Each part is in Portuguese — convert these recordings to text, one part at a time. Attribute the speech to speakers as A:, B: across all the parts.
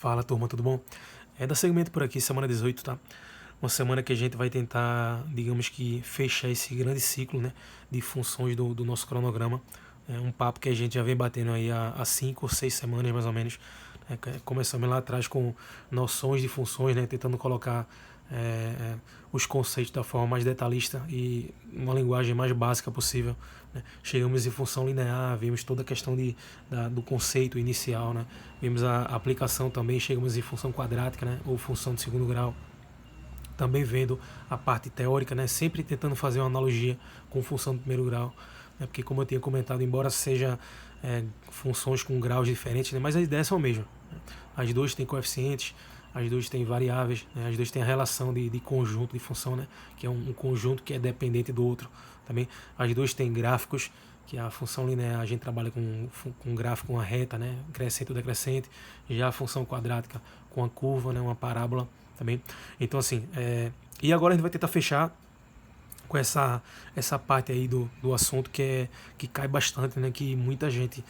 A: Fala, turma, tudo bom? Dá segmento por aqui, semana 18, tá? Uma semana que a gente vai tentar, digamos que, fechar esse grande ciclo, né, de funções do nosso cronograma. É um papo que a gente já vem batendo aí há 5 ou 6 semanas, mais ou menos. Começamos lá atrás com noções de funções, né, tentando colocar é, é, os conceitos da forma mais detalhista e uma linguagem mais básica possível, né? Chegamos em função linear, vimos toda a questão do conceito inicial, né? Vimos a aplicação também, chegamos em função quadrática, né? Ou função de segundo grau, também vendo a parte teórica, né? Sempre tentando fazer uma analogia com função de primeiro grau, né? Porque como eu tinha comentado, embora seja funções com graus diferentes, né? Mas as ideias são a mesma, né? As duas têm coeficientes, as duas têm variáveis, né? As duas têm a relação de conjunto de função, né? Que é um conjunto que é dependente do outro. Também as duas têm gráficos, que a função linear a gente trabalha com gráfico, uma reta, né? Crescente ou decrescente. Já a função quadrática com a curva, né? Uma parábola também. Então, assim, e agora a gente vai tentar fechar com essa parte aí do assunto que cai bastante, né? Que muita gente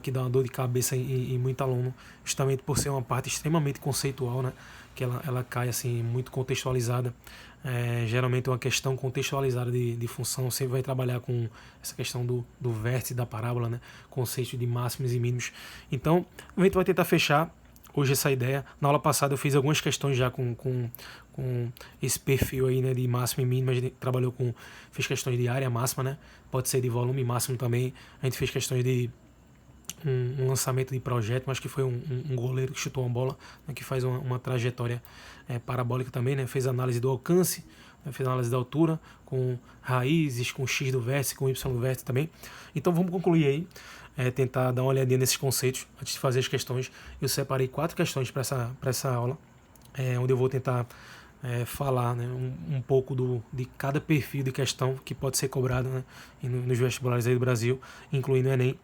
A: que dá uma dor de cabeça em muito aluno, justamente por ser uma parte extremamente conceitual, né? Que ela cai assim muito contextualizada. Geralmente é uma questão contextualizada de função, sempre vai trabalhar com essa questão do vértice da parábola, né? Conceito de máximos e mínimos. Então, a gente vai tentar fechar hoje essa ideia. Na aula passada eu fiz algumas questões já com esse perfil aí, né, de máximo e mínimo. A gente trabalhou fez questões de área máxima, né? Pode ser de volume máximo também. A gente fez questões de um lançamento de projeto, acho que foi um goleiro que chutou uma bola, né, que faz uma trajetória parabólica também, né? Fez análise do alcance, né, fez análise da altura, com raízes, com X do vértice, com Y do vértice também. Então vamos concluir aí, tentar dar uma olhadinha nesses conceitos antes de fazer as questões. Eu separei 4 questões para essa aula, onde eu vou tentar falar, né, um pouco de cada perfil de questão que pode ser cobrado, né, nos vestibulares aí do Brasil, incluindo o Enem.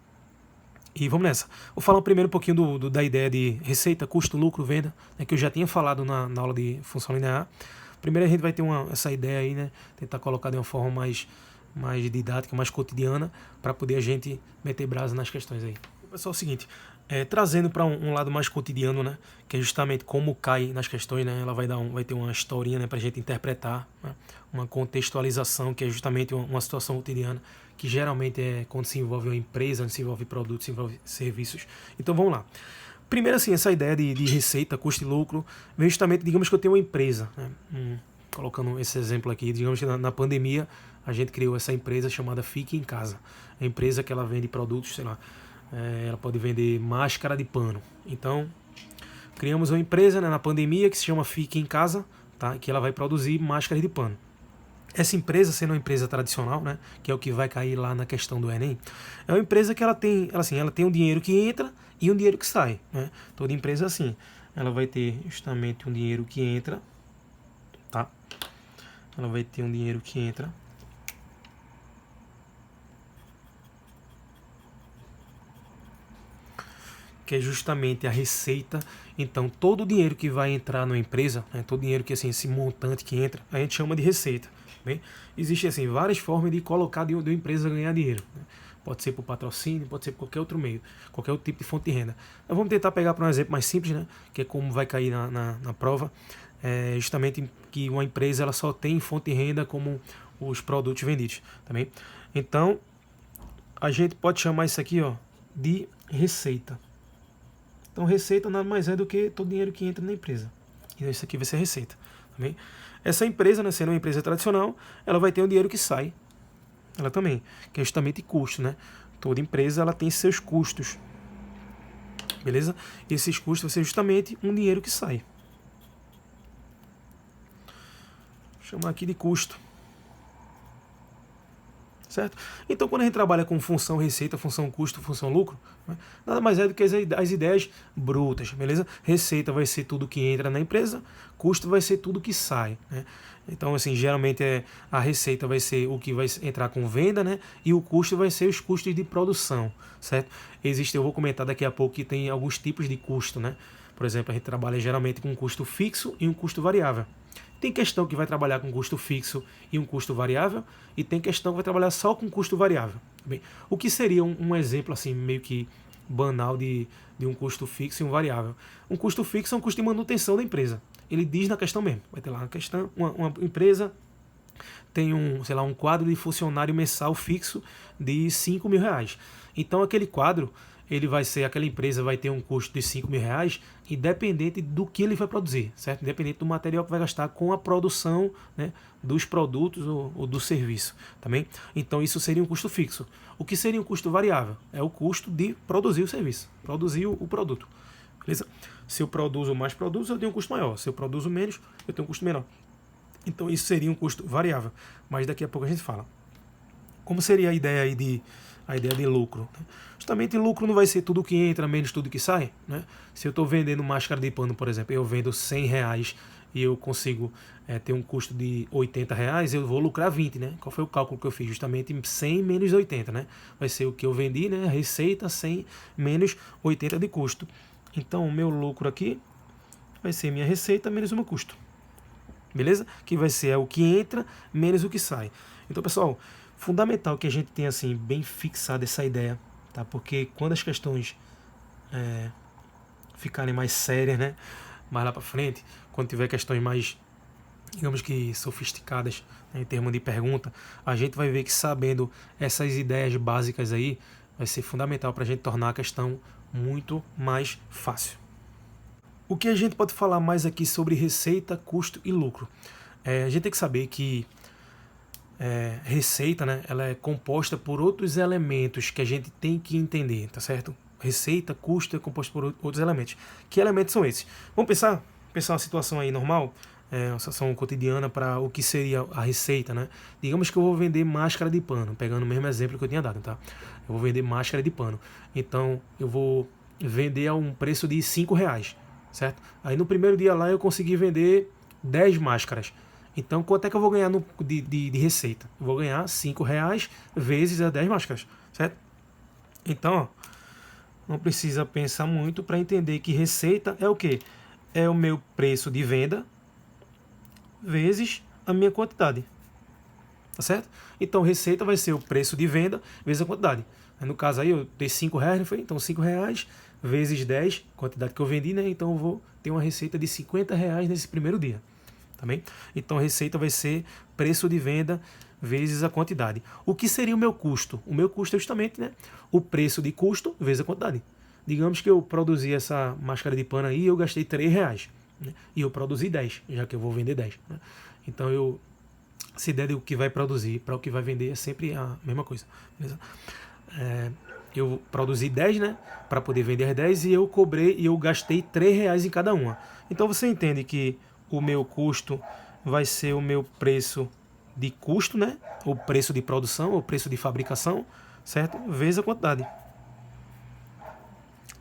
A: E vamos nessa. Vou falar primeiro um pouquinho da ideia de receita, custo, lucro, venda, né, que eu já tinha falado na aula de função linear. Primeiro a gente vai ter essa ideia aí, né, tentar colocar de uma forma mais didática, mais cotidiana, para poder a gente meter brasa nas questões aí. Pessoal, é o seguinte, trazendo para um lado mais cotidiano, né, que é justamente como cai nas questões, né, ela vai ter uma historinha, né, para a gente interpretar, né, uma contextualização, que é justamente uma situação cotidiana, que geralmente é quando se envolve uma empresa, se envolve produtos, se envolve serviços. Então vamos lá. Primeiro, assim, essa ideia de receita, custo e lucro, vem justamente, digamos que eu tenho uma empresa, né, colocando esse exemplo aqui, digamos que na pandemia a gente criou essa empresa chamada Fique em Casa. A empresa que ela vende produtos, sei lá, ela pode vender máscara de pano. Então, criamos uma empresa, né, na pandemia que se chama Fique em Casa, tá, que ela vai produzir máscaras de pano. Essa empresa, sendo uma empresa tradicional, né, que é o que vai cair lá na questão do Enem, é uma empresa que ela tem um dinheiro que entra e um dinheiro que sai, né? Toda empresa é assim, ela vai ter justamente um dinheiro que entra, tá? Ela vai ter um dinheiro que entra, que é justamente a receita. Então, todo o dinheiro que vai entrar na empresa, né, todo o dinheiro que assim, esse montante que entra, a gente chama de receita. Bem, existem assim, várias formas de colocar de uma empresa ganhar dinheiro, né? Pode ser por patrocínio, pode ser por qualquer outro meio, qualquer outro tipo de fonte de renda. Mas vamos tentar pegar para um exemplo mais simples, né, que é como vai cair na prova. Justamente que uma empresa ela só tem fonte de renda como os produtos vendidos. Também. Então, a gente pode chamar isso aqui, ó, de receita. Então, receita nada mais é do que todo o dinheiro que entra na empresa. E isso aqui vai ser receita. Também. Essa empresa, né, sendo uma empresa tradicional, ela vai ter um dinheiro que sai. Ela também, que é justamente custo, né? Toda empresa ela tem seus custos. Beleza? E esses custos vão ser justamente um dinheiro que sai. Vou chamar aqui de custo. Certo? Então, quando a gente trabalha com função receita, função custo, função lucro, né, nada mais é do que as ideias brutas, beleza? Receita vai ser tudo que entra na empresa, custo vai ser tudo que sai, né? Então, assim, geralmente a receita vai ser o que vai entrar com venda, né? E o custo vai ser os custos de produção, certo? Eu vou comentar daqui a pouco que tem alguns tipos de custo, né? Por exemplo, a gente trabalha geralmente com um custo fixo e um custo variável. Tem questão que vai trabalhar com custo fixo e um custo variável, e tem questão que vai trabalhar só com custo variável. Bem, o que seria um exemplo assim meio que banal de um custo fixo e um variável. Um custo fixo é um custo de manutenção da empresa. Ele diz na questão mesmo. Vai ter lá uma questão, uma empresa tem um quadro de funcionário mensal fixo de 5 mil reais. Então aquele quadro, aquela empresa vai ter um custo de 5 mil reais, independente do que ele vai produzir, certo? Independente do material que vai gastar com a produção, né, dos produtos ou do serviço, também. Então isso seria um custo fixo. O que seria um custo variável? É o custo de produzir o serviço, produzir o produto, beleza? Se eu produzo mais produtos, eu tenho um custo maior. Se eu produzo menos, eu tenho um custo menor. Então isso seria um custo variável, mas daqui a pouco a gente fala. Como seria a ideia aí de lucro? Justamente lucro não vai ser tudo que entra menos tudo que sai, né? Se eu estou vendendo máscara de pano, por exemplo, eu vendo 100 reais e eu consigo ter um custo de 80 reais, eu vou lucrar 20, né? Qual foi o cálculo que eu fiz? Justamente 100 menos 80, né? Vai ser o que eu vendi, né? Receita 100 menos 80 de custo. Então o meu lucro aqui vai ser minha receita menos o meu custo. Beleza? Que vai ser o que entra menos o que sai. Então, pessoal, fundamental que a gente tenha assim bem fixada essa ideia, tá? Porque quando as questões ficarem mais sérias, né, mais lá para frente, quando tiver questões mais, digamos que sofisticadas, né, em termos de pergunta, a gente vai ver que sabendo essas ideias básicas aí vai ser fundamental para a gente tornar a questão muito mais fácil. O que a gente pode falar mais aqui sobre receita, custo e lucro? A gente tem que saber que receita, né, ela é composta por outros elementos que a gente tem que entender, tá certo? Receita, custo é composto por outros elementos. Que elementos são esses? Vamos pensar uma situação aí normal, uma situação cotidiana para o que seria a receita, né? Digamos que eu vou vender máscara de pano, pegando o mesmo exemplo que eu tinha dado, tá? Eu vou vender máscara de pano. Então, eu vou vender a um preço de 5 reais. Certo? Aí no primeiro dia lá eu consegui vender 10 máscaras. Então quanto é que eu vou ganhar de receita? Eu vou ganhar 5 reais vezes as 10 máscaras. Certo? Então, ó, não precisa pensar muito para entender que receita é o quê? É o meu preço de venda vezes a minha quantidade. Tá certo? Então receita vai ser o preço de venda vezes a quantidade. No caso aí eu dei 5 reais, não foi? Então 5 reais vezes 10, quantidade que eu vendi, né? Então eu vou ter uma receita de 50 reais nesse primeiro dia. Tá bem? Então a receita vai ser preço de venda vezes a quantidade. O que seria o meu custo? O meu custo é justamente, né, o preço de custo vezes a quantidade. Digamos que eu produzi essa máscara de pano aí e eu gastei 3 reais. Né? E eu produzi 10, já que eu vou vender 10. Né? Então se der o que vai produzir para o que vai vender é sempre a mesma coisa. Beleza? Eu produzi 10, né, para poder vender 10 e eu gastei 3 reais em cada uma. Então você entende que o meu custo vai ser o meu preço de custo, né, o preço de produção, o preço de fabricação, certo? Vezes a quantidade.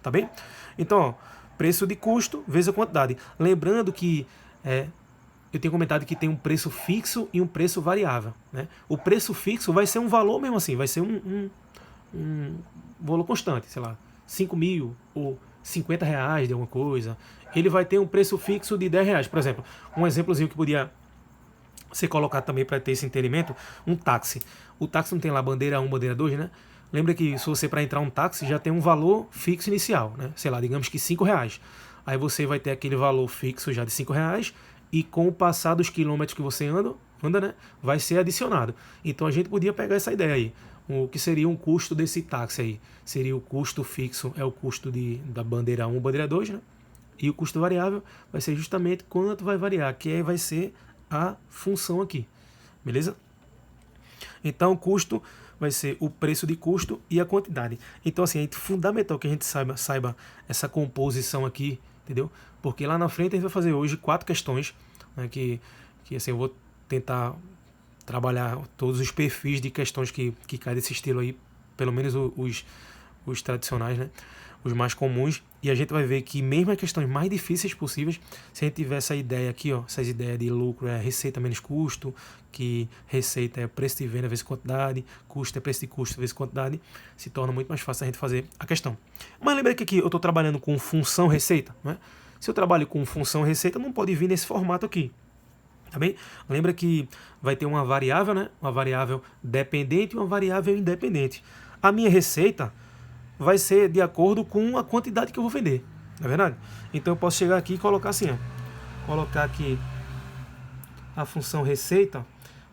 A: Tá bem? Então, ó, preço de custo vezes a quantidade. Lembrando que eu tenho comentado que tem um preço fixo e um preço variável, né? O preço fixo vai ser um valor mesmo assim, vai ser um valor constante, sei lá, 5 mil ou 50 reais de alguma coisa. Ele vai ter um preço fixo de 10 reais. Por exemplo, um exemplozinho que podia ser colocado também para ter esse entendimento, um táxi. O táxi não tem lá bandeira 1, bandeira 2, né? Lembra que se você para entrar um táxi já tem um valor fixo inicial, né? Sei lá, digamos que 5 reais. Aí você vai ter aquele valor fixo já de 5 reais e com o passar dos quilômetros que você anda, né, vai ser adicionado. Então a gente podia pegar essa ideia aí. O que seria um custo desse táxi aí? Seria o custo fixo, é o custo da bandeira 1, bandeira 2, né? E o custo variável vai ser justamente quanto vai variar, que aí vai ser a função aqui. Beleza? Então o custo vai ser o preço de custo e a quantidade. Então assim, é fundamental que a gente saiba essa composição aqui, entendeu? Porque lá na frente a gente vai fazer hoje 4 questões, né, que assim, eu vou tentar trabalhar todos os perfis de questões que caem desse estilo aí, pelo menos os tradicionais, né? Os mais comuns, e a gente vai ver que mesmo as questões mais difíceis possíveis, se a gente tiver essa ideia aqui, ó, essas ideias de lucro é receita menos custo, que receita é preço de venda vezes quantidade, custo é preço de custo vezes quantidade, se torna muito mais fácil a gente fazer a questão. Mas lembra que aqui eu estou trabalhando com função receita, né? Se eu trabalho com função receita, não pode vir nesse formato aqui. Tá bem? Lembra que vai ter uma variável, né? Uma variável dependente e uma variável independente. A minha receita vai ser de acordo com a quantidade que eu vou vender, não é verdade? Então eu posso chegar aqui e colocar assim, ó, colocar aqui a função receita,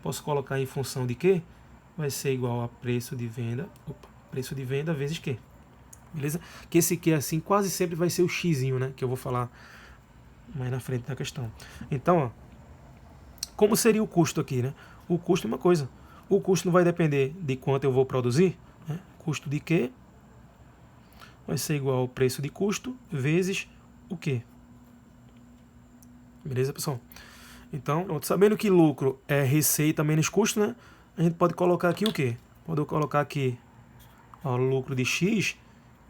A: posso colocar em função de quê? Vai ser igual a preço de venda, preço de venda vezes Q, beleza? Que esse Q assim quase sempre vai ser o xzinho, né, que eu vou falar mais na frente da questão. Então, ó, como seria o custo aqui, né? O custo é uma coisa. O custo não vai depender de quanto eu vou produzir, né? Custo de Q vai ser igual ao preço de custo vezes o Q. Beleza, pessoal? Então, sabendo que lucro é receita menos custo, né? A gente pode colocar aqui o quê? Pode colocar aqui, ó, lucro de X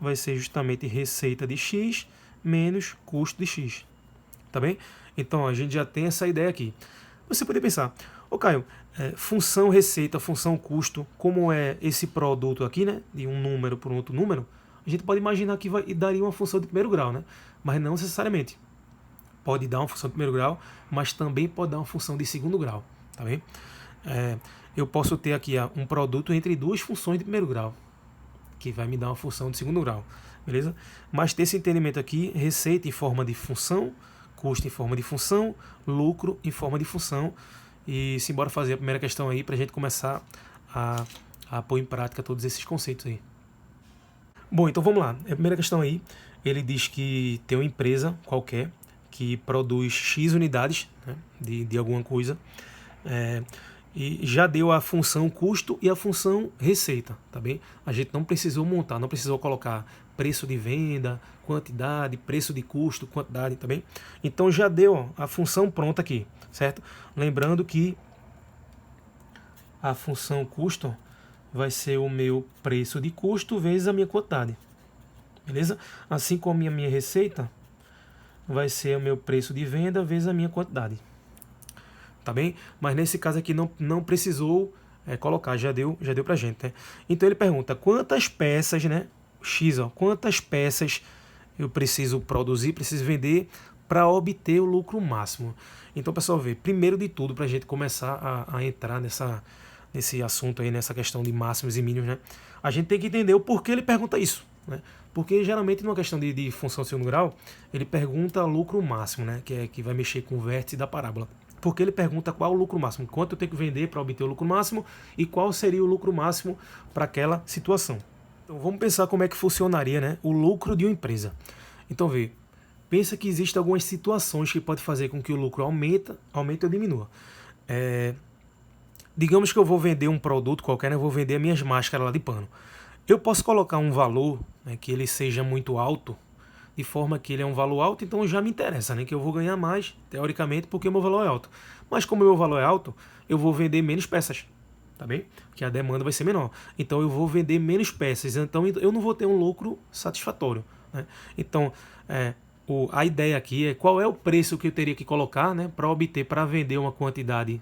A: vai ser justamente receita de X menos custo de X. Tá bem? Então, ó, a gente já tem essa ideia aqui. Você pode pensar, ô Caio, função receita, função custo, como é esse produto aqui, né? De um número por um outro número, a gente pode imaginar que daria uma função de primeiro grau, né? Mas não necessariamente. Pode dar uma função de primeiro grau, mas também pode dar uma função de segundo grau, tá bem? Eu posso ter aqui um produto entre duas funções de primeiro grau, que vai me dar uma função de segundo grau, beleza? Mas ter esse entendimento aqui, receita em forma de função, custo em forma de função, lucro em forma de função, e simbora fazer a primeira questão aí para a gente começar a pôr em prática todos esses conceitos aí. Bom, então vamos lá. A primeira questão aí, ele diz que tem uma empresa qualquer que produz X unidades, né, de alguma coisa, e já deu a função custo e a função receita, tá bem? A gente não precisou montar, não precisou colocar preço de venda, quantidade, preço de custo, quantidade, tá bem? Então já deu, ó, a função pronta aqui, certo? Lembrando que a função custo vai ser o meu preço de custo vezes a minha quantidade, beleza? Assim como a minha receita vai ser o meu preço de venda vezes a minha quantidade. Tá bem? Mas nesse caso aqui não precisou colocar, já deu pra gente, né? Então ele pergunta quantas peças, né? X, ó, quantas peças eu preciso produzir, preciso vender para obter o lucro máximo. Então, pessoal, vê, primeiro de tudo, para a gente começar a entrar nesse assunto aí, nessa questão de máximos e mínimos, né? A gente tem que entender o porquê ele pergunta isso, né? Porque geralmente numa questão de função de segundo grau, ele pergunta lucro máximo, né? Que vai mexer com o vértice da parábola. Porque ele pergunta qual o lucro máximo, quanto eu tenho que vender para obter o lucro máximo e qual seria o lucro máximo para aquela situação. Então vamos pensar como é que funcionaria, né, o lucro de uma empresa. Então vê, pensa que existem algumas situações que podem fazer com que o lucro aumente ou diminua. Digamos que eu vou vender um produto qualquer, né, eu vou vender as minhas máscaras lá de pano. Eu posso colocar um valor, né, que ele seja muito alto, de forma que ele é um valor alto, então já me interessa, né, que eu vou ganhar mais, teoricamente, porque o meu valor é alto. Mas como o meu valor é alto, eu vou vender menos peças, tá bem? Porque a demanda vai ser menor. Então eu vou vender menos peças, então eu não vou ter um lucro satisfatório, né? Então, a ideia aqui é qual é o preço que eu teria que colocar, né, para vender uma quantidade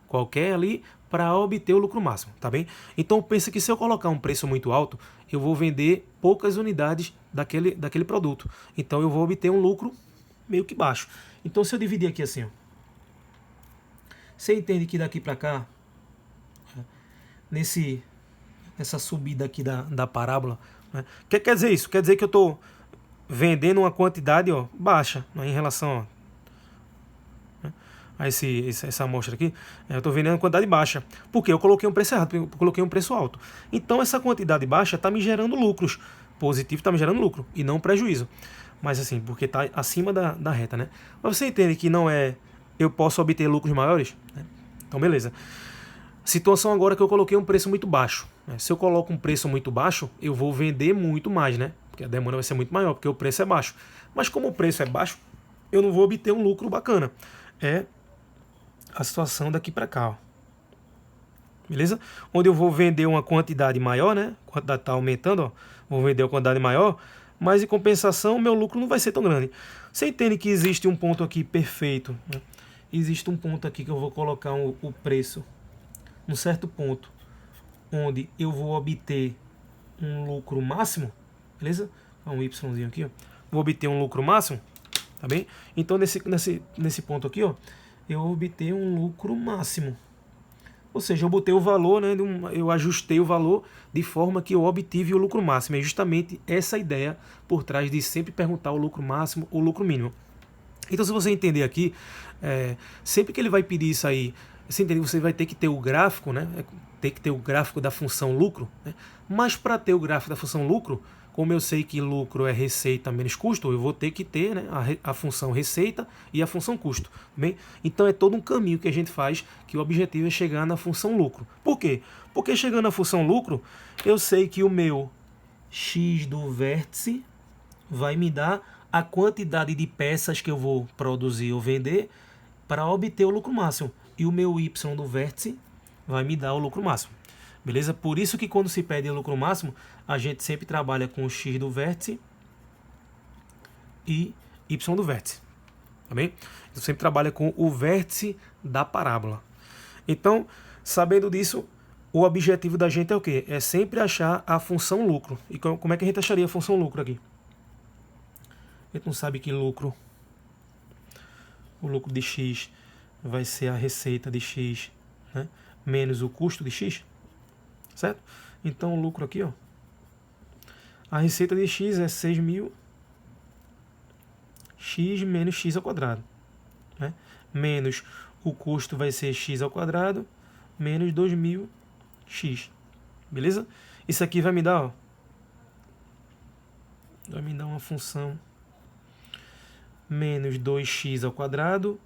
A: qualquer ali, para obter o lucro máximo, tá bem? Então pensa que se eu colocar um preço muito alto, eu vou vender poucas unidades daquele produto. Então eu vou obter um lucro meio que baixo. Então se eu dividir aqui assim, ó, você entende que daqui para cá, nessa subida aqui da parábola, né, o que quer dizer isso? Quer dizer que eu estou vendendo uma quantidade, ó, baixa, né, em relação a essa amostra aqui, eu estou vendendo uma quantidade baixa. Porque eu coloquei um preço errado, eu coloquei um preço alto. Então essa quantidade baixa está me gerando lucros. Positivo está me gerando lucro e não prejuízo. Mas assim, porque está acima da reta, né? Mas você entende que não é eu posso obter lucros maiores? Né? Então beleza. Situação agora que eu coloquei um preço muito baixo. Né? Se eu coloco um preço muito baixo, eu vou vender muito mais, né? Porque a demanda vai ser muito maior, porque o preço é baixo. Mas como o preço é baixo, eu não vou obter um lucro bacana. É a situação daqui para cá, ó. Beleza? Onde eu vou vender uma quantidade maior, né? A quantidade está aumentando, ó. Vou vender uma quantidade maior, mas em compensação meu lucro não vai ser tão grande. Você entende que existe um ponto aqui perfeito, né? Existe um ponto aqui que eu vou colocar o preço, um certo ponto, onde eu vou obter um lucro máximo, beleza? Um Yzinho aqui, ó. Vou obter um lucro máximo, tá bem? Então nesse ponto aqui, ó, eu obter um lucro máximo. Ou seja, eu botei o valor, né, eu ajustei o valor de forma que eu obtive o lucro máximo. É justamente essa ideia por trás de sempre perguntar o lucro máximo ou o lucro mínimo. Então, se você entender aqui, sempre que ele vai pedir isso aí, você vai ter que ter o gráfico, né? Tem que ter o gráfico da função lucro, né? Mas para ter o gráfico da função lucro, como eu sei que lucro é receita menos custo, eu vou ter que ter, né, a função receita e a função custo. Bem? Então é todo um caminho que a gente faz, que o objetivo é chegar na função lucro. Por quê? Porque chegando na função lucro, eu sei que o meu x do vértice vai me dar a quantidade de peças que eu vou produzir ou vender para obter o lucro máximo. E o meu y do vértice vai me dar o lucro máximo. Beleza? Por isso que quando se pede o lucro máximo, a gente sempre trabalha com o x do vértice e y do vértice. Tá bem? Eu sempre trabalho com o vértice da parábola. Então, sabendo disso, o objetivo da gente é o quê? É sempre achar a função lucro. E como é que a gente acharia a função lucro aqui? A gente não sabe que lucro, o lucro de x vai ser a receita de x, né, menos o custo de x, certo? Então o lucro aqui, ó, a receita de x é 6.000 x menos x ao quadrado, né? Menos o custo vai ser x ao quadrado menos 2.000 x, beleza? Isso aqui vai me dar, ó, vai me dar uma função menos 2x ao quadrado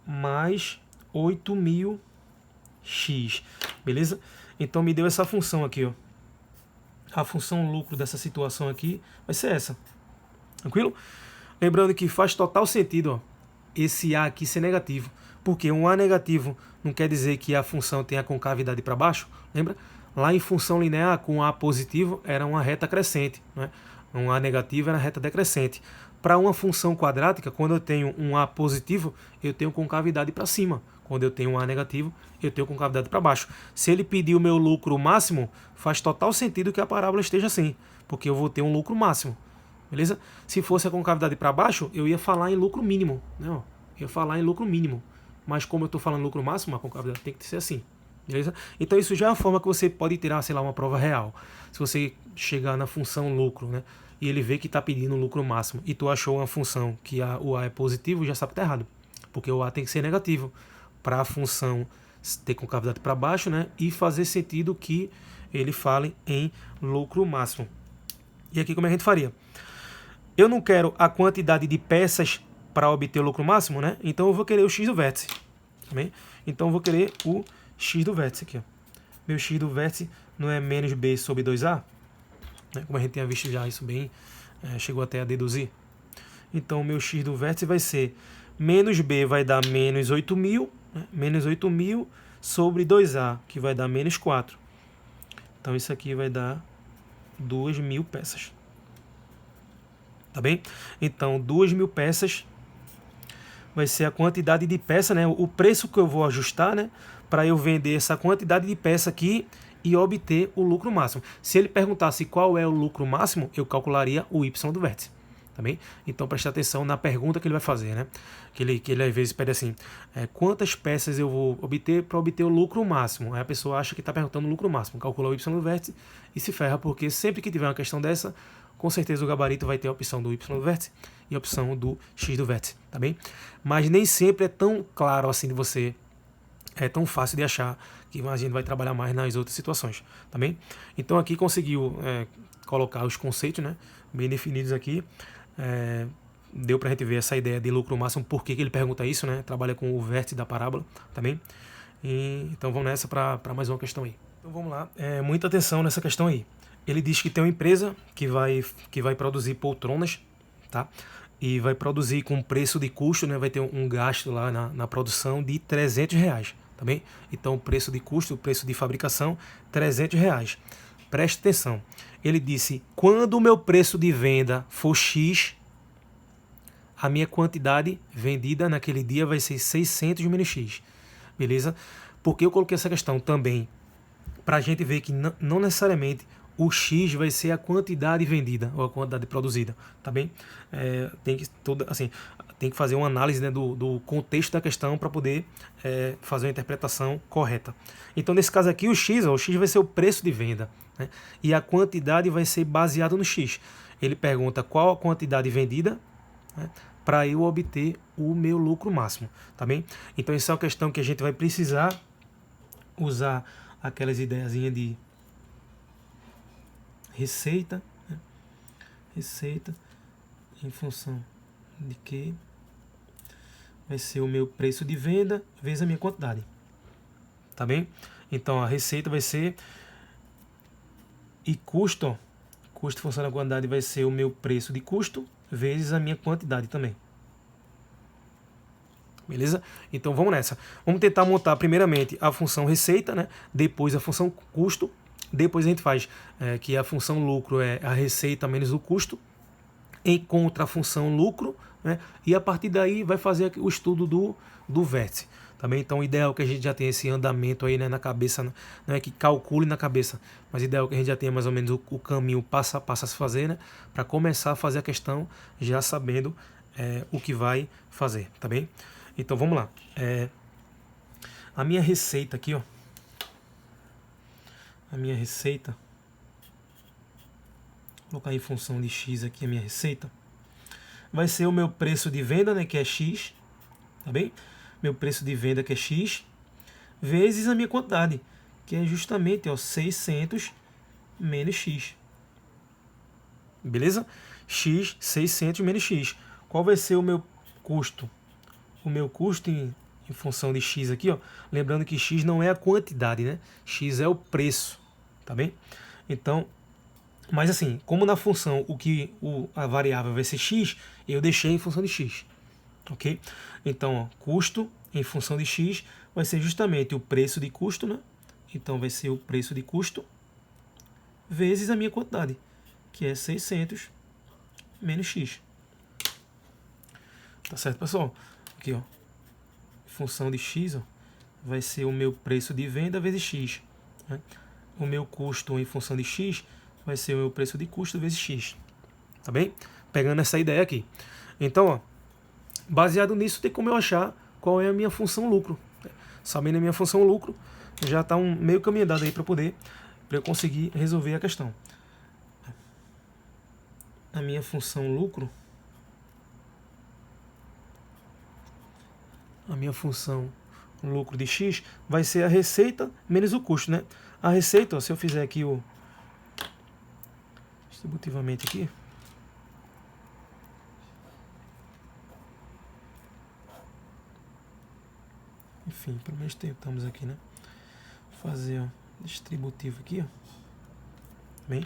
A: mais 8.000 x, beleza? Então me deu essa função aqui, ó. A função lucro dessa situação aqui vai ser essa, tranquilo? Lembrando que faz total sentido, ó, esse A aqui ser negativo, porque um A negativo não quer dizer que a função tenha concavidade para baixo, lembra? Lá em função linear, com A positivo, era uma reta crescente, né? Um A negativo era reta decrescente. Para uma função quadrática, quando eu tenho um A positivo, eu tenho concavidade para cima. Quando eu tenho um A negativo, eu tenho concavidade para baixo. Se ele pedir o meu lucro máximo, faz total sentido que a parábola esteja assim, porque eu vou ter um lucro máximo. Beleza? Se fosse a concavidade para baixo, eu ia falar em lucro mínimo, né? Eu ia falar em lucro mínimo. Mas como eu estou falando em lucro máximo, a concavidade tem que ser assim. Beleza? Então isso já é uma forma que você pode tirar, sei lá, uma prova real. Se você chegar na função lucro, né, e ele vê que está pedindo lucro máximo e tu achou uma função que o A é positivo, já sabe que está errado. Porque o A tem que ser negativo para a função ter concavidade para baixo, né, e fazer sentido que ele fale em lucro máximo. E aqui como é que a gente faria? Eu não quero a quantidade de peças para obter o lucro máximo, né? Então eu vou querer o x do vértice. Também? Então eu vou querer o x do vértice aqui, ó. Meu x do vértice não é menos b sobre 2a? Né? Como a gente tinha visto já isso bem, chegou até a deduzir. Então o meu x do vértice vai ser menos b vai dar menos 8.000, né? Menos 8.000 sobre 2a, que vai dar menos 4. Então isso aqui vai dar 2.000 peças. Tá bem? Então 2.000 peças vai ser a quantidade de peça, né? O preço que eu vou ajustar, né, para eu vender essa quantidade de peça aqui e obter o lucro máximo. Se ele perguntasse qual é o lucro máximo, eu calcularia o y do vértice. Tá bem? Então preste atenção na pergunta que ele vai fazer, né? Que ele às vezes pede assim, quantas peças eu vou obter para obter o lucro máximo? Aí a pessoa acha que está perguntando o lucro máximo, calcula o y do vértice e se ferra, porque sempre que tiver uma questão dessa, com certeza o gabarito vai ter a opção do y do vértice e a opção do x do vértice, tá bem? Mas nem sempre é tão claro assim de você, é tão fácil de achar, que a gente vai trabalhar mais nas outras situações, tá bem? Então aqui conseguiu colocar os conceitos, né, bem definidos aqui, deu pra gente ver essa ideia de lucro máximo, por que ele pergunta isso, né? Trabalha com o vértice da parábola, tá bem? Então vamos nessa para mais uma questão aí. Então vamos lá, muita atenção nessa questão aí. Ele diz que tem uma empresa que vai produzir poltronas, tá? E vai produzir com preço de custo, né? Vai ter um gasto lá na produção de R$300, tá bem? Então o preço de custo, o preço de fabricação, R$300. Preste atenção. Ele disse, quando o meu preço de venda for X, a minha quantidade vendida naquele dia vai ser 600 menos X. Beleza? Porque eu coloquei essa questão também para a gente ver que não necessariamente o X vai ser a quantidade vendida ou a quantidade produzida, tá bem? Tem tem que fazer uma análise, né, do contexto da questão para poder fazer uma interpretação correta. Então, nesse caso aqui, o X vai ser o preço de venda, né, e a quantidade vai ser baseada no X. Ele pergunta qual a quantidade vendida, né, para eu obter o meu lucro máximo, tá bem? Então, essa é uma questão que a gente vai precisar usar aquelas ideiazinhas de receita, né? Receita em função de que vai ser o meu preço de venda vezes a minha quantidade, tá bem? Então, a receita vai ser custo em função da quantidade vai ser o meu preço de custo vezes a minha quantidade também. Beleza? Então vamos nessa. Vamos tentar montar primeiramente a função receita, né? Depois a função custo. Depois a gente faz que a função lucro é a receita menos o custo. Encontra a função lucro, né? E a partir daí vai fazer o estudo do vértice. Também, então, o ideal é que a gente já tenha esse andamento aí, né, na cabeça, não é que calcule na cabeça, mas o ideal é que a gente já tenha mais ou menos o caminho passo a passo a se fazer, né, para começar a fazer a questão já sabendo o que vai fazer, tá bem? Então vamos lá. A minha receita aqui, ó. A minha receita. Vou colocar em função de X aqui a minha receita. Vai ser o meu preço de venda, né, que é X, tá bem? Meu preço de venda que é X, vezes a minha quantidade, que é justamente, ó, 600 menos X. Beleza? X, 600 menos X. Qual vai ser o meu custo? O meu custo em função de X aqui, ó. Lembrando que X não é a quantidade, né? X é o preço, tá bem? Então, mas assim, como na função a variável vai ser X, eu deixei em função de X. Ok? Então, ó, custo em função de X vai ser justamente o preço de custo, né? Então, vai ser o preço de custo vezes a minha quantidade, que é 600 menos X. Tá certo, pessoal? Aqui, ó, função de X, ó, vai ser o meu preço de venda vezes X, né? O meu custo em função de X vai ser o meu preço de custo vezes X. Tá bem? Pegando essa ideia aqui. Então, ó, baseado nisso, tem como eu achar qual é a minha função lucro. Sabendo a minha função lucro, já está um meio caminho andado aí para eu conseguir resolver a questão. A minha função lucro, de X vai ser a receita menos o custo, né? A receita, ó, se eu fizer aqui distributivamente aqui, enfim, pelo menos tentamos aqui, né? Fazer, ó, distributivo aqui, ó. Bem,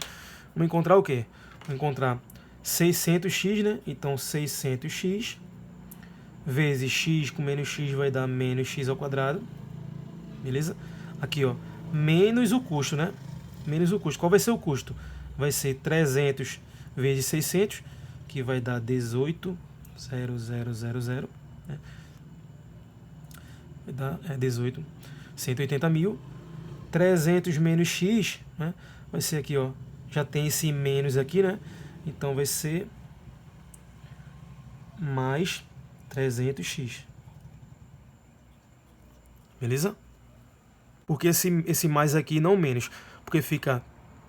A: vamos encontrar o quê? Vamos encontrar 600x, né? Então 600x vezes x com menos x vai dar menos x ao quadrado. Beleza? Aqui, ó, menos o custo, né? Menos o custo. Qual vai ser o custo? Vai ser 300 vezes 600, que vai dar 18.0000, né? Vai dar 18, 180 mil. 300 menos x, né? Vai ser aqui, ó, já tem esse menos aqui, né? Então vai ser mais 300x. Beleza? Porque esse mais aqui não menos, porque fica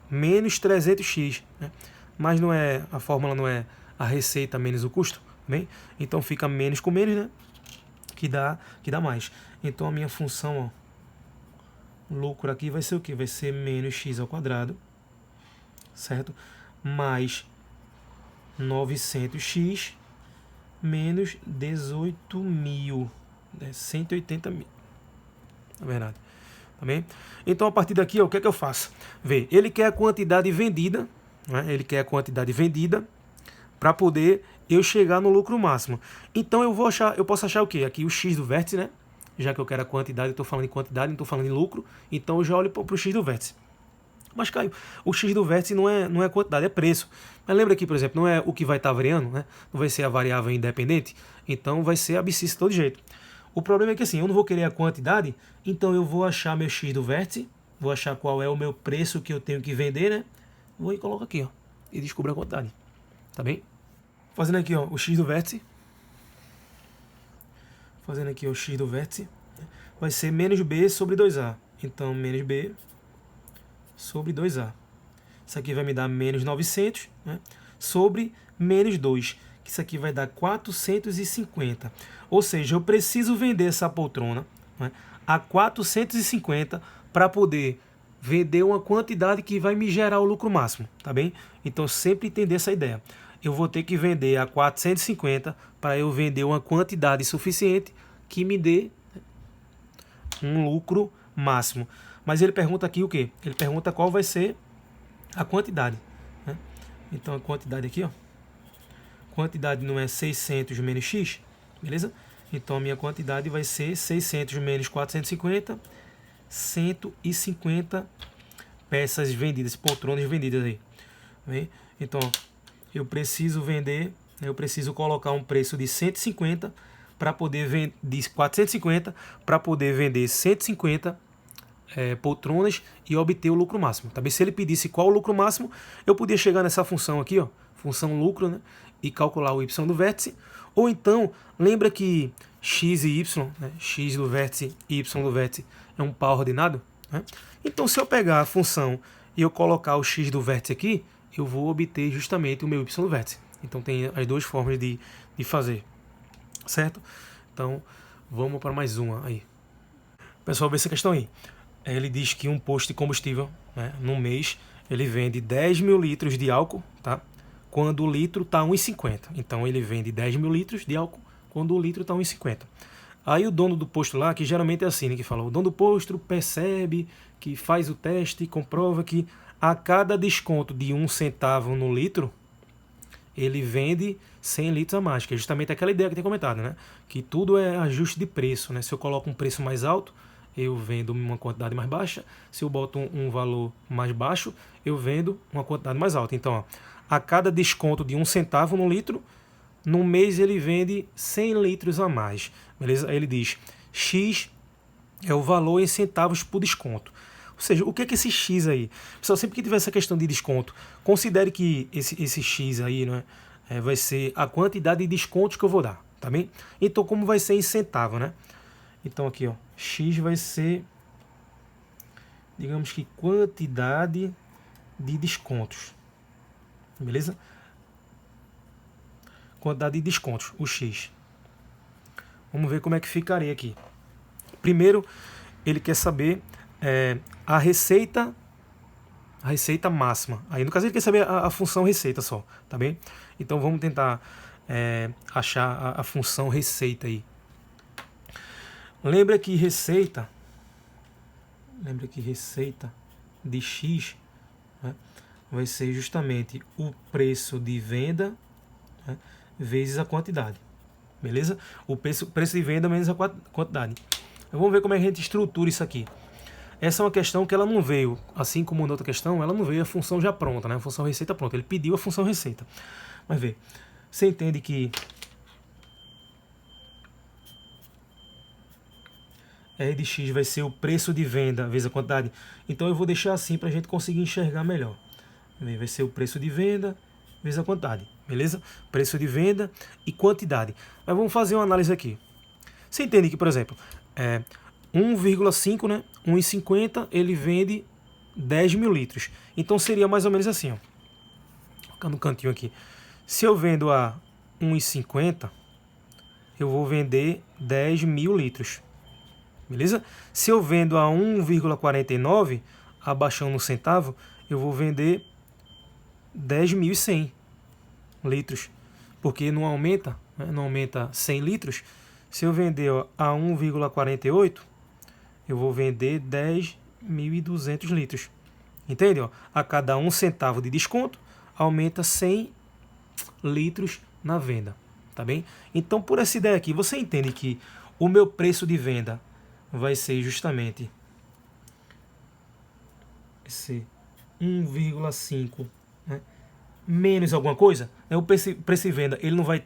A: menos 300x, né? Mas não é, a fórmula não é a receita menos o custo, bem? Então fica menos com menos, né? Que dá mais. Então a minha função, ó, lucro aqui vai ser o que? Vai ser menos x ao quadrado, certo? Mais 900x menos 18.000, né? 180 mil, na verdade. Tá bem? Então, a partir daqui, ó, o que é que eu faço? Vê, ele quer a quantidade vendida, né? Ele quer a quantidade vendida para poder eu chegar no lucro máximo. Então, eu posso achar o quê? Aqui o x do vértice, né? Já que eu quero a quantidade, eu estou falando em quantidade, não estou falando em lucro, então eu já olho para o x do vértice. Mas, Caio, o x do vértice não é quantidade, é preço. Mas lembra aqui, por exemplo, não é o que vai estar variando, né? Não vai ser a variável independente, então vai ser abscissa de todo jeito. O problema é que assim, eu não vou querer a quantidade, então eu vou achar meu x do vértice, vou achar qual é o meu preço que eu tenho que vender, né? Vou e coloco aqui, ó, e descubro a quantidade. Tá bem? Fazendo aqui, ó, o x do vértice. fazendo aqui o x do vértice, vai ser menos b sobre 2a. Então, menos b sobre 2a. Isso aqui vai me dar menos 900, né, sobre menos 2. Que isso aqui vai dar 450. Ou seja, eu preciso vender essa poltrona, né, a 450 para poder vender uma quantidade que vai me gerar o lucro máximo, tá bem? Então, sempre entender essa ideia. Eu vou ter que vender a 450 para eu vender uma quantidade suficiente que me dê um lucro máximo. Mas ele pergunta aqui o quê? Ele pergunta qual vai ser a quantidade, né? Então, a quantidade aqui, ó, quantidade não é 600 menos x, beleza? Então, a minha quantidade vai ser 600 menos 450, 150 peças vendidas, poltronas vendidas aí. Bem? Então, eu preciso vender, eu preciso colocar um preço de 150 para poder vender, de 450 para poder vender 150 poltronas e obter o lucro máximo. Tá bem? Se ele pedisse qual o lucro máximo, eu podia chegar nessa função aqui, ó, função lucro, né, e calcular o y do vértice. Ou então, lembra que x e y, né, x do vértice e y do vértice é um par ordenado, né? Então, se eu pegar a função e eu colocar o x do vértice aqui, eu vou obter justamente o meu y do vértice. Então, tem as duas formas de fazer, certo? Então, vamos para mais uma aí. Pessoal, vê essa questão aí. Ele diz que um posto de combustível, né, no mês, ele vende 10 mil litros de álcool, tá? Quando o litro está 1,50. Então, ele vende 10 mil litros de álcool quando o litro está 1,50. Aí o dono do posto lá, que geralmente é assim, né, que fala, o dono do posto percebe, que faz o teste, comprova que a cada desconto de 1 centavo no litro, ele vende 100 litros a mais, que é justamente aquela ideia que tem comentado, né? Que tudo é ajuste de preço, né? Se eu coloco um preço mais alto, eu vendo uma quantidade mais baixa. Se eu boto um valor mais baixo, eu vendo uma quantidade mais alta. Então, ó, a cada desconto de 1 centavo no litro, no mês ele vende 100 litros a mais. Beleza? Aí ele diz, X é o valor em centavos por desconto. Ou seja, o que é esse X aí? Pessoal, sempre que tiver essa questão de desconto, considere que esse X aí, né, vai ser a quantidade de descontos que eu vou dar, tá bem? Então, como vai ser em centavo, né? Então, aqui, ó, X vai ser, digamos que quantidade de descontos, beleza? Quantidade de descontos, o X. Vamos ver como é que ficaria aqui. Primeiro, ele quer saber a receita máxima. Aí, no caso, ele quer saber a função receita só, tá bem? Então, vamos tentar achar a função receita aí. Lembra que receita de X, né, vai ser justamente o preço de venda, né, vezes a quantidade. Beleza? O preço de venda menos a quantidade. Vamos ver como é que a gente estrutura isso aqui. Essa é uma questão que ela não veio, assim como na outra questão, ela não veio a função já pronta, né? A função receita pronta. Ele pediu a função receita. Mas vê, você entende que R de X vai ser o preço de venda vezes a quantidade. Então eu vou deixar assim para a gente conseguir enxergar melhor. Vai ser o preço de venda vezes a quantidade. Beleza? Preço de venda e quantidade. Mas vamos fazer uma análise aqui. Você entende que, por exemplo, 1,5, né? 1,50 ele vende 10 mil litros. Então seria mais ou menos assim, ó. Vou colocar no cantinho aqui. Se eu vendo a 1,50, eu vou vender 10 mil litros. Beleza? Se eu vendo a 1,49, abaixando um centavo, eu vou vender 10.100 litros. Porque não aumenta, né? Não aumenta 100 litros. Se eu vender a 1,48, eu vou vender 10.200 litros. Entende? A cada 1 centavo de desconto, aumenta 100 litros na venda. Tá bem? Então, por essa ideia aqui, você entende que o meu preço de venda vai ser justamente esse 1,5, né, menos alguma coisa. O preço de venda ele não vai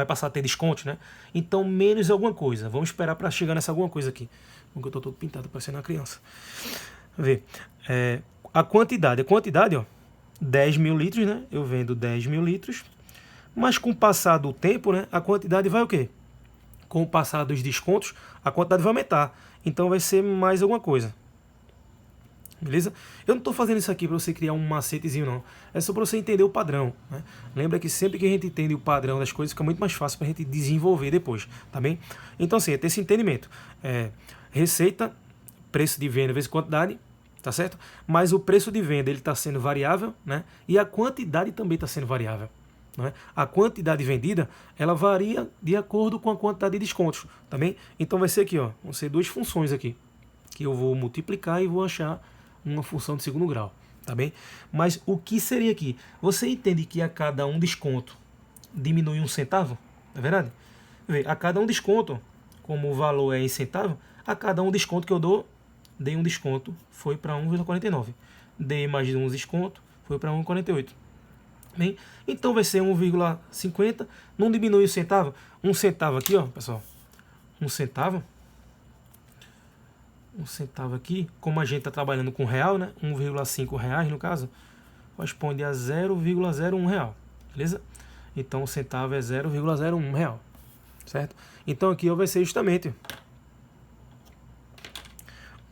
A: passar a ter desconto, né? Então, menos alguma coisa. Vamos esperar para chegar nessa alguma coisa aqui. Porque eu estou todo pintado, parecendo uma criança. Vê. A quantidade, ó, 10 mil litros, né? Eu vendo 10 mil litros. Mas com o passar do tempo, né, a quantidade vai o quê? com o passar dos descontos, a quantidade vai aumentar. Então vai ser mais alguma coisa. Beleza? Eu não estou fazendo isso aqui para você criar um macetezinho, não. É só para você entender o padrão, né? Lembra que sempre que a gente entende o padrão das coisas, fica muito mais fácil para a gente desenvolver depois, tá bem? Então, assim, é ter esse entendimento. Receita, preço de venda vezes quantidade, tá certo? Mas o preço de venda ele está sendo variável, né? E a quantidade também está sendo variável. Né? A quantidade vendida, ela varia de acordo com a quantidade de descontos, tá bem? Então vai ser aqui, ó, vão ser duas funções aqui, que eu vou multiplicar e vou achar uma função de segundo grau, tá bem? Mas o que seria aqui? Você entende que a cada um desconto diminui 1 centavo? É verdade? A cada um desconto, como o valor é em centavo, a cada um desconto que eu dou, dei um desconto, foi para 1,49. Dei mais de um desconto, foi para 1,48. Bem, então vai ser 1,50, não diminui 1 centavo. 1 centavo aqui, ó, pessoal. 1 centavo. 1 centavo aqui, como a gente está trabalhando com real, né? 1,5 reais no caso, corresponde a 0,01 real, beleza? Então 1 centavo é 0,01 real, certo? Então aqui ó, vai ser justamente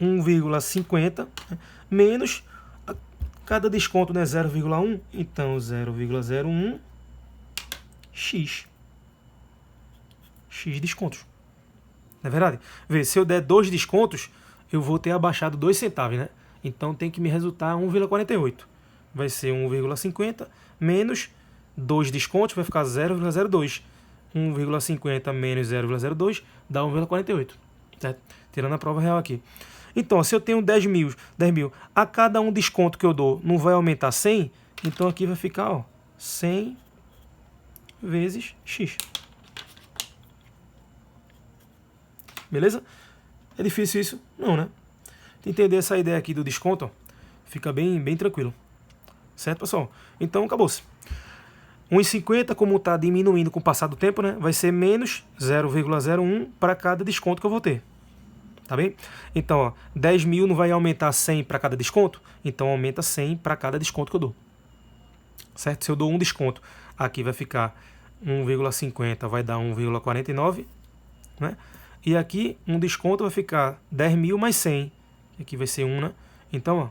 A: 1,50 menos cada desconto, né? 0,1, então 0,01 x descontos. Não é verdade? Vê, se eu der 2 descontos, eu vou ter abaixado 2 centavos, né? Então tem que me resultar 1,48. Vai ser 1,50 menos 2 descontos, vai ficar 0,02. 1,50 menos 0,02 dá 1,48. Certo? Tirando a prova real aqui. Então, se eu tenho 10 mil, a cada um desconto que eu dou não vai aumentar 100, então aqui vai ficar ó, 100 vezes x. Beleza? É difícil isso? Não, né? Entender essa ideia aqui do desconto, ó, fica bem tranquilo. Certo, pessoal? Então, acabou-se. 1,50, como está diminuindo com o passar do tempo, né? Vai ser menos 0,01 para cada desconto que eu vou ter. Tá bem? Então, ó, 10 mil não vai aumentar 100 para cada desconto? Então, aumenta 100 para cada desconto que eu dou. Certo? Se eu dou um desconto, aqui vai ficar 1,50, vai dar 1,49, né? E aqui, um desconto vai ficar 10 mil mais 100. Aqui vai ser 1, né? Então, ó,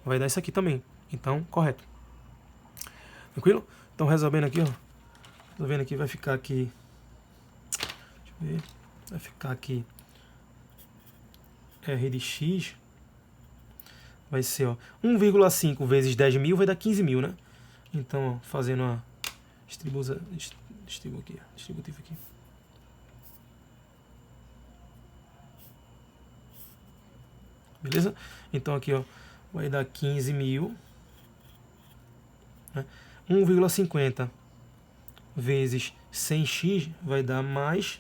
A: vai dar isso aqui também. Então, correto. Tranquilo? Então, resolvendo aqui, ó. Resolvendo aqui, vai ficar aqui... Deixa eu ver. Vai ficar aqui... R de x vai ser ó, 1,5 vezes 10 mil vai dar 15 mil, né? Então, ó, fazendo a distributiva aqui. Beleza? Então aqui ó, vai dar 15 mil. Né? 1,50 vezes 100x vai dar mais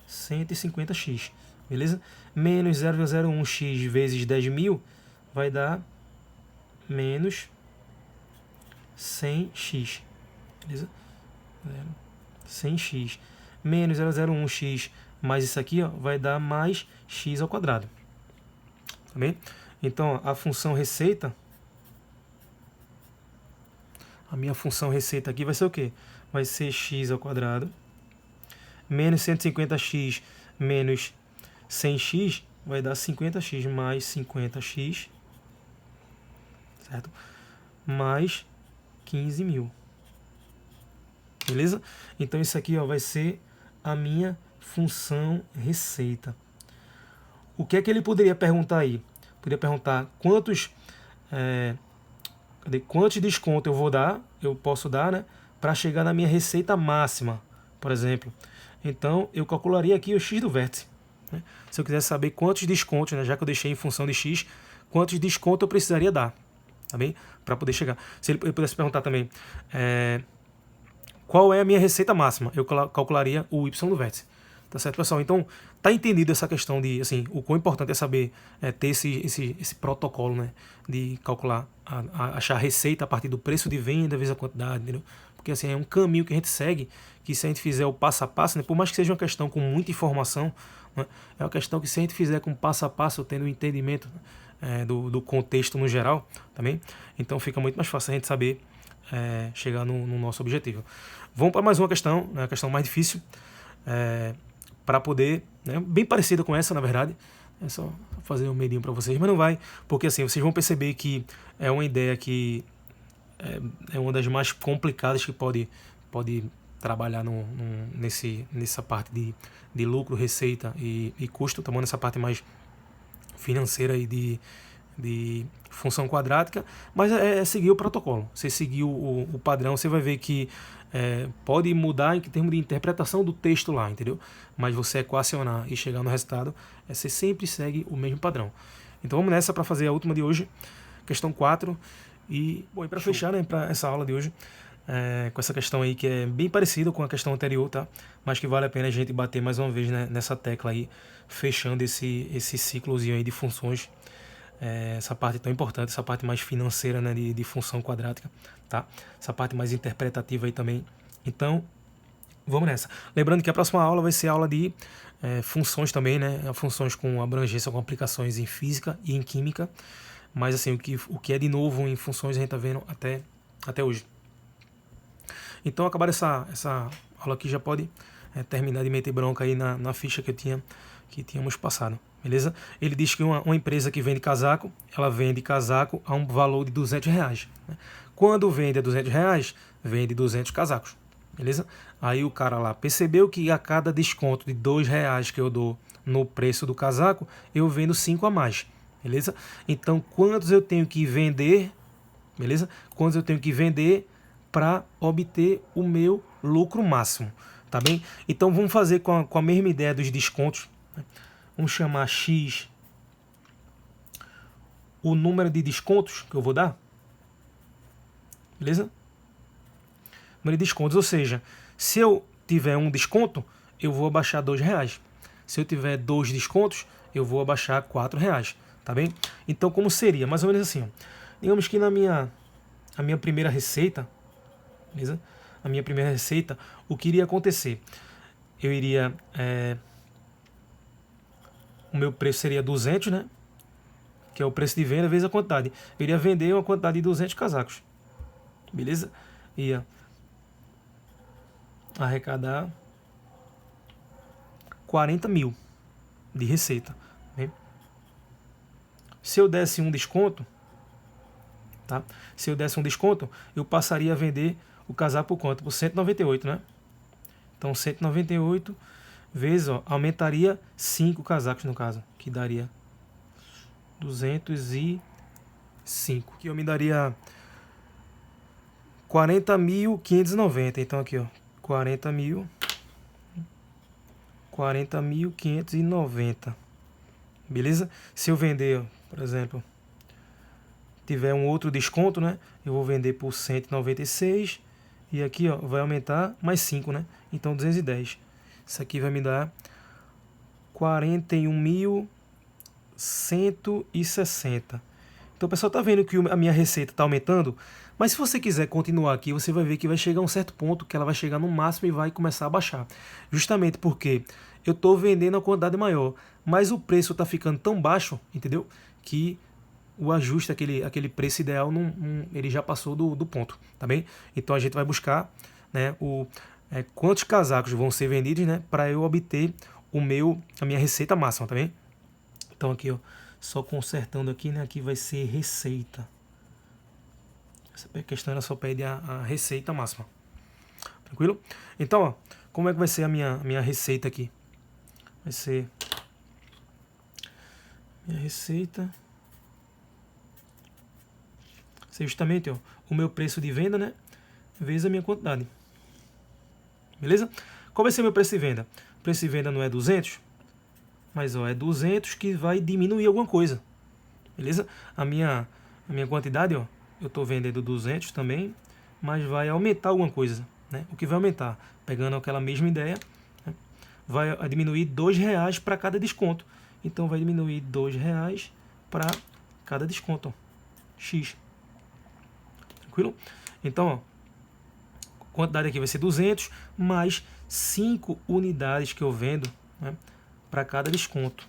A: 150x. Beleza? Menos 0,01x vezes 10 mil vai dar menos 100x. Beleza? 100x. Menos 0,01x mais isso aqui ó, vai dar mais x ao quadrado. Tá bem? Então, ó, a função receita... A minha função receita aqui vai ser o quê? Vai ser x ao quadrado menos 150x menos 100x vai dar 50x mais 50x, certo? Mais 15 mil. Beleza? Então isso aqui ó, vai ser a minha função receita. O que é que ele poderia perguntar aí? Poderia perguntar quantos desconto eu posso dar, né, para chegar na minha receita máxima, por exemplo. Então eu calcularia aqui o x do vértice. Né? Se eu quiser saber quantos descontos, né, já que eu deixei em função de x, quantos descontos eu precisaria dar, tá bem? Para poder chegar. Se ele pudesse perguntar também qual é a minha receita máxima, eu calcularia o y do vértice. Tá certo, pessoal? Então, tá entendido essa questão de, assim, o quão importante é saber ter esse protocolo, né, de calcular, achar a receita a partir do preço de venda vezes a quantidade, entendeu? Porque, assim, é um caminho que a gente segue, que se a gente fizer o passo a passo, né, por mais que seja uma questão com muita informação, né, é uma questão que se a gente fizer com passo a passo, tendo um entendimento do contexto no geral, também, então fica muito mais fácil a gente saber chegar no nosso objetivo. Vamos para mais uma questão, né, a questão mais difícil. para poder, né, bem parecida com essa, na verdade. É só fazer um medinho para vocês, mas não vai, porque assim, vocês vão perceber que é uma ideia que é uma das mais complicadas que pode trabalhar nessa parte de lucro, receita e custo, tomando essa parte mais financeira e de função quadrática, mas é seguir o protocolo. Você seguir o padrão, você vai ver que pode mudar em termos de interpretação do texto lá, entendeu? Mas você equacionar e chegar no resultado, você sempre segue o mesmo padrão. Então vamos nessa para fazer a última de hoje, questão 4. E para fechar, né, para essa aula de hoje, com essa questão aí que é bem parecida com a questão anterior, tá? Mas que vale a pena a gente bater mais uma vez, né, nessa tecla aí, fechando esse ciclozinho aí de funções, essa parte tão importante, essa parte mais financeira, né, de função quadrática, tá? Essa parte mais interpretativa aí também. Então, vamos nessa. Lembrando que a próxima aula vai ser a aula de funções também, né? Funções com abrangência, com aplicações em física e em química. Mas assim, o que é de novo em funções a gente está vendo até hoje. Então, acabar essa aula aqui, já pode terminar de meter bronca aí na ficha que tínhamos passado, beleza? Ele diz que uma empresa que vende casaco, ela vende casaco a um valor de R$200. Né? Quando vende a R$200, vende 200 casacos, beleza? Aí o cara lá percebeu que a cada desconto de R$2 que eu dou no preço do casaco, eu vendo 5 a mais, beleza? Então, quantos eu tenho que vender, beleza? Quantos eu tenho que vender para obter o meu lucro máximo, tá bem? Então vamos fazer com a mesma ideia dos descontos, né? Vamos chamar X o número de descontos que eu vou dar, beleza? Número de descontos, ou seja, se eu tiver um desconto, eu vou abaixar R$2. Se eu tiver 2 descontos, eu vou abaixar R$4, tá bem? Então como seria? Mais ou menos assim, ó. Digamos que a minha primeira receita, beleza? A minha primeira receita, o que iria acontecer? Eu iria... o meu preço seria 200, né? Que é o preço de venda vezes a quantidade. Eu iria vender uma quantidade de 200 casacos. Beleza? Ia arrecadar 40 mil de receita. Bem? Se eu desse um desconto, tá? Se eu desse um desconto, eu passaria a vender o casaco por quanto? Por 198, né? Então 198 vezes, ó, aumentaria 5 casacos no caso, que daria 205, que eu me daria 40.590. Então aqui, ó, 40.590. Beleza? Se eu vender, por exemplo, tiver um outro desconto, né? Eu vou vender por 196 e aqui, ó, vai aumentar mais 5, né? Então 210. Isso aqui vai me dar 41.160. Então o pessoal tá vendo que a minha receita está aumentando, mas se você quiser continuar aqui, você vai ver que vai chegar a um certo ponto que ela vai chegar no máximo e vai começar a baixar. Justamente porque eu estou vendendo a quantidade maior, mas o preço está ficando tão baixo, entendeu? Que o ajuste, aquele preço ideal, ele já passou do ponto, tá bem? Então a gente vai buscar, né, quantos casacos vão ser vendidos, né, para eu obter a minha receita máxima, tá bem? Então aqui, ó, só consertando aqui, né, aqui vai ser receita. Essa questão ela só pede a receita máxima. Tranquilo? Então, ó, como é que vai ser a minha receita aqui? Vai ser minha receita. Justamente, ó, o meu preço de venda, né, vezes a minha quantidade. Beleza? Qual vai ser o meu preço de venda? O preço de venda não é 200, mas ó, é 200 que vai diminuir alguma coisa. Beleza? A minha quantidade, ó, eu estou vendendo 200 também, mas vai aumentar alguma coisa, né? O que vai aumentar? Pegando aquela mesma ideia, né, vai diminuir R$2 para cada desconto. Então vai diminuir R$2 para cada desconto, ó, X. Tranquilo? Então, ó, a quantidade aqui vai ser 200 mais 5 unidades que eu vendo, né, para cada desconto.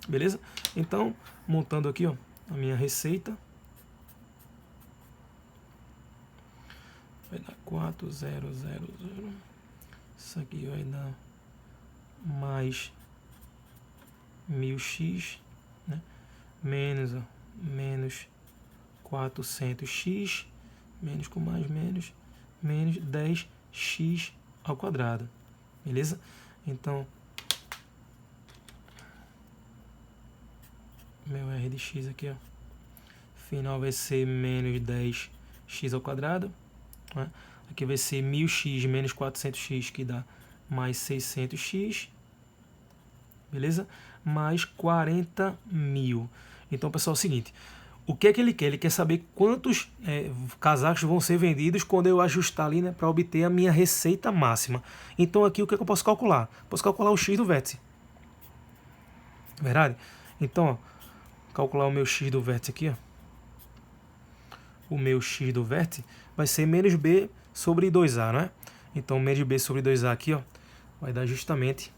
A: Beleza? Então, montando aqui, ó, a minha receita. Vai dar 4.000 Isso aqui vai dar mais 1000x, né? Menos 400x, menos com mais menos 10x ao quadrado, beleza? Então, meu R de x aqui, ó, final vai ser menos 10x ao quadrado, né? Aqui vai ser 1000x menos 400x, que dá mais 600x, beleza? Mais 40.000. Então, pessoal, é o seguinte, o que é que ele quer? Ele quer saber quantos casacos vão ser vendidos quando eu ajustar ali, né, para obter a minha receita máxima. Então, aqui, o que é que eu posso calcular? Posso calcular o x do vértice. Verdade? Então, ó, calcular o meu x do vértice aqui, ó. O meu x do vértice vai ser menos b sobre 2a, não é? Então, menos b sobre 2a aqui, ó, vai dar justamente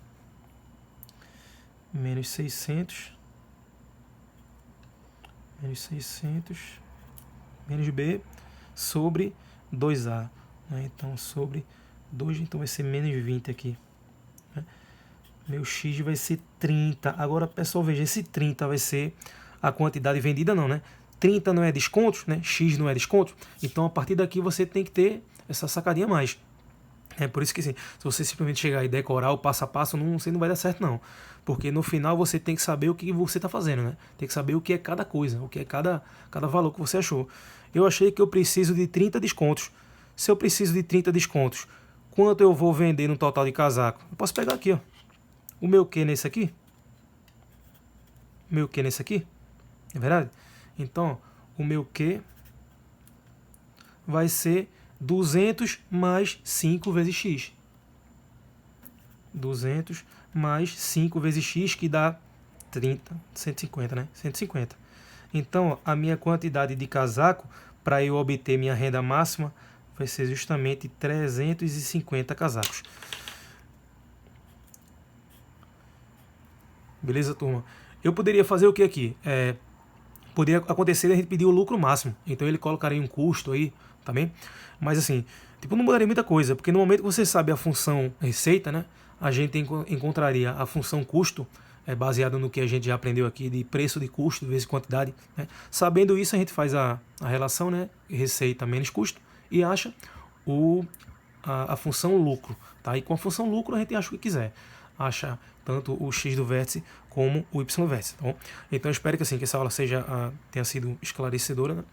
A: menos 600 menos b sobre 2a, né? Então, sobre 2, então vai ser menos 20 aqui, né? Meu x vai ser 30. Agora, pessoal, veja, esse 30 vai ser a quantidade vendida, não, né? 30 não é desconto, né? X não é desconto. Então, a partir daqui, você tem que ter essa sacadinha a mais. É por isso que, assim, se você simplesmente chegar e decorar o passo a passo, você não vai dar certo, não. Porque no final você tem que saber o que você está fazendo, né? Tem que saber o que é cada coisa, o que é cada valor que você achou. Eu achei que eu preciso de 30 descontos. Se eu preciso de 30 descontos, quanto eu vou vender no total de casaco? Eu posso pegar aqui, ó. O meu Q nesse aqui? O meu Q nesse aqui? É verdade? Então, o meu Q vai ser 200 mais 5 vezes x. 200 mais 5 vezes x, que dá 30, 150, né? 150. Então, a minha quantidade de casaco, para eu obter minha renda máxima, vai ser justamente 350 casacos. Beleza, turma? Eu poderia fazer o que aqui? Poderia acontecer de a gente pedir o lucro máximo. Então, ele colocaria um custo aí, tá bem? Mas assim, tipo, não mudaria muita coisa, porque no momento que você sabe a função receita, né, a gente encontraria a função custo, baseada no que a gente já aprendeu aqui de preço de custo vezes quantidade, né? Sabendo isso, a gente faz a relação, né, receita menos custo e acha a função lucro, tá? E com a função lucro a gente acha o que quiser. Acha tanto o x do vértice como o y vértice, tá bom? Então eu espero que, assim, que essa aula tenha sido esclarecedora, né?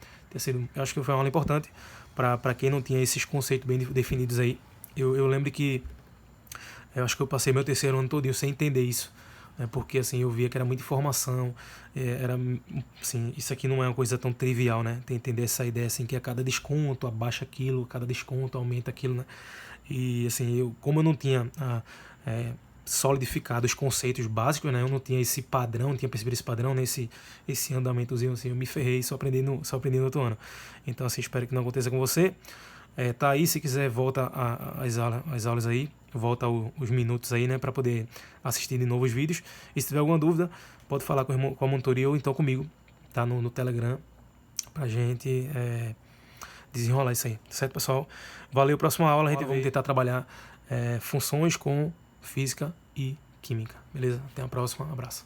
A: Eu acho que foi uma aula importante para quem não tinha esses conceitos bem definidos aí. Eu lembro que eu acho que eu passei meu terceiro ano todinho sem entender isso, né? Porque, assim, eu via que era muita informação, assim, isso aqui não é uma coisa tão trivial, né? Tem que entender essa ideia, assim, que a cada desconto abaixa aquilo, a cada desconto aumenta aquilo, né? E, assim, como eu não tinha solidificado os conceitos básicos, né? Eu não tinha esse padrão, não tinha percebido esse padrão, né? Esse andamentozinho, assim, eu me ferrei só aprendi no outro ano. Então, assim, espero que não aconteça com você. Tá aí, se quiser, volta as aulas aí, volta os minutos aí, né? Para poder assistir de novos vídeos. E se tiver alguma dúvida, pode falar com a monitoria ou então comigo, tá? No Telegram, pra gente desenrolar isso aí, certo, pessoal? Valeu, próxima aula a gente vai tentar trabalhar funções com física e química, beleza? Até a próxima, abraço.